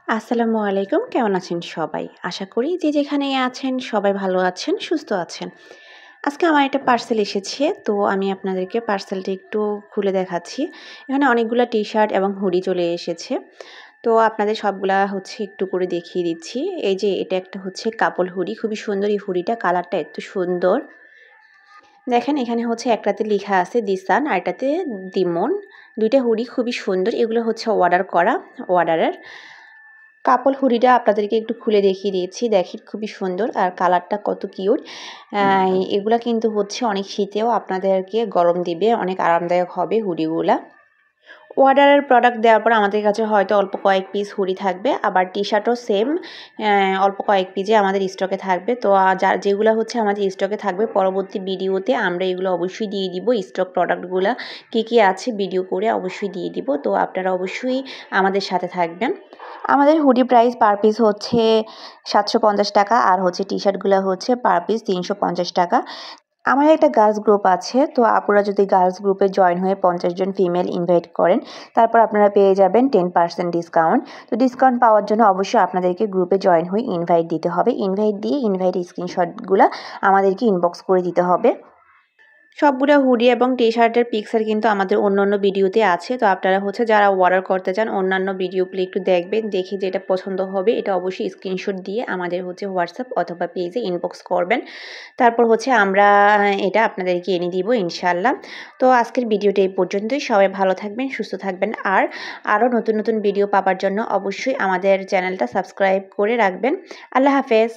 আসসালামু আলাইকুম। কেমন আছেন সবাই? আশা করি যে যেখানেই আছেন সবাই ভালো আছেন, সুস্থ আছেন। আজকে আমার একটা পার্সেল এসেছে। তো আমি আপনাদেরকে পার্সেলটি একটু খুলে দেখাচ্ছি। এখানে অনেকগুলা টি-শার্ট এবং হুডি চলে এসেছে। তো আপনাদের সবগুলা একটু করে দেখিয়ে দিচ্ছি। এই যে এটা একটা কাপল হুডি। খুবই সুন্দর এই হুডিটা, কালারটা এত সুন্দর। দেখেন এখানে একটাতে লিখা আছে দিসান, আরেকটাতে দিমন। ২ টা হুডি খুবই সুন্দর। এগুলো অর্ডার করা, অর্ডারের। কাপল হুডিটা আপনাদেরকে একটু খুলে দেখিয়ে দিয়েছি। দেখেন খুবই সুন্দর আর কালারটা কত কিউট। এগুলা কিন্তু অনেক শীতেও আপনাদেরকে গরম দিবে, অনেক আরামদায়ক হবে হুডিগুলা। অর্ডারের প্রোডাক্ট দেওয়ার পর আমাদের কাছে হয়তো অল্প কয়েক পিস হুডি থাকবে, আবার টি-শার্টও সেম অল্প কয়েক পিসে আমাদের স্টকে থাকবে। তো যেগুলো আমাদের স্টকে থাকবে পরবর্তী ভিডিওতে আমরা এগুলো অবশ্যই দিয়ে দিব। স্টক প্রোডাক্টগুলা কী আছে ভিডিও করে অবশ্যই দিয়ে দিব। তো আপনারা অবশ্যই আমাদের সাথে থাকবেন। আমাদের হুডি প্রাইস পার পিস ৭৫০ টাকা, আর টি-শার্টগুলো পার পিস ৩৫০ টাকা। আমার একটা গার্লস গ্রুপ আছে। তো আপুরা যদি গার্লস গ্রুপে জয়েন হয়ে ৫০ জন ফিমেল ইনভাইট করেন, তারপর আপনারা পেয়ে যাবেন 10% ডিসকাউন্ট। তো ডিসকাউন্ট পাওয়ার জন্য অবশ্যই আপনাদেরকে গ্রুপে জয়েন হয়ে ইনভাইট দিতে হবে। ইনভাইট দিয়ে ইনভাইট স্ক্রিনশটগুলা আমাদেরকে ইনবক্স করে দিতে হবে। সবগুলো হুডি এবং টি-শার্টের পিকচার কিন্তু আমাদের অন্যান্য ভিডিওতে আছে। তো আপনারা যারা অর্ডার করতে চান অন্যান্য ভিডিওগুলো একটু দেখবেন, দেখে যেটা পছন্দ হবে এটা অবশ্যই স্ক্রিনশট দিয়ে আমাদের হোয়াটসঅ্যাপ অথবা পেজে ইনবক্স করবেন। তারপর আমরা এটা আপনাদেরকে এনে দিব ইনশাআল্লাহ। তো আজকের ভিডিওটা এই পর্যন্তই। সবাই ভালো থাকবেন, সুস্থ থাকবেন। আর আরও নতুন নতুন ভিডিও পাওয়ার জন্য অবশ্যই আমাদের চ্যানেলটা সাবস্ক্রাইব করে রাখবেন। আল্লাহ হাফেজ।